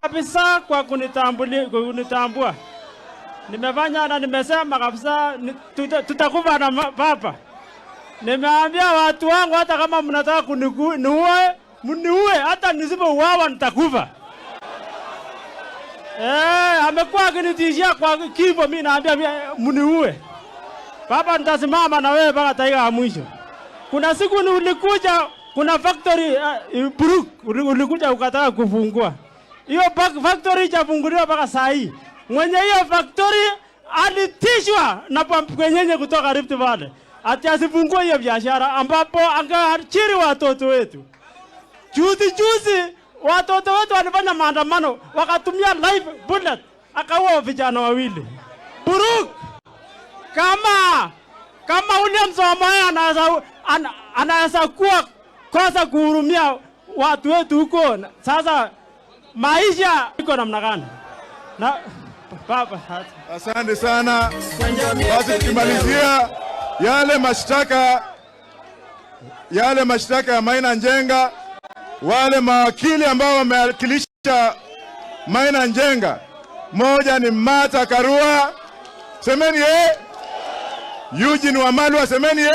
kabisa kwa kunitambua. Nimefanya na nimesema kabisa tutakufa na baba. Nimeambia watu wangu hata kama mnataka kuniue, mniue, hata nisipouawa nitakufa. Amekuwa akinitishia kwa kifo, mimi naambia mniue. Baba nitasimama na wewe mpaka dakika ya mwisho. Kuna siku ulikuja, kuna factory Buruk ulikuja ukataka kufungua. Hiyo factory itafunguliwa mpaka saa hii. Mwenye hiyo factory alitishwa na pampenyenye kutoka Rift Valley ati asifungue hiyo biashara ambapo angeachiri watoto wetu. Juzi watoto wetu walifanya maandamano wakatumia live bullet akaua vijana wawili. Buruk, kama William Samoei anaweza kuwa kosa kuhurumia watu wetu huko, sasa maisha iko namna gani? Na baba, asante sana. Basi tukimalizia yale mashtaka ya Maina Njenga, wale mawakili ambao wamewakilisha Maina Njenga, moja ni Martha Karua, semeni Eugene Wamalwa, semeni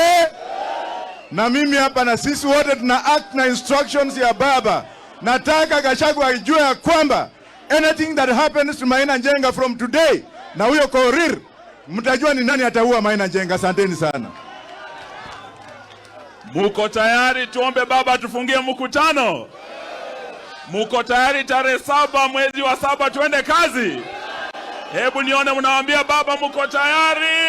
na mimi hapa, na sisi wote tuna act na instructions ya baba. Nataka Gachagua ajue ya kwamba anything that happens to Maina Njenga from today, na huyo Korir, mtajua ni nani ataua Maina Njenga. Asanteni sana. Muko tayari tuombe baba tufungie mkutano? Muko tayari tarehe 7 mwezi wa 7 tuende kazi? Hebu nione mnawaambia baba muko tayari.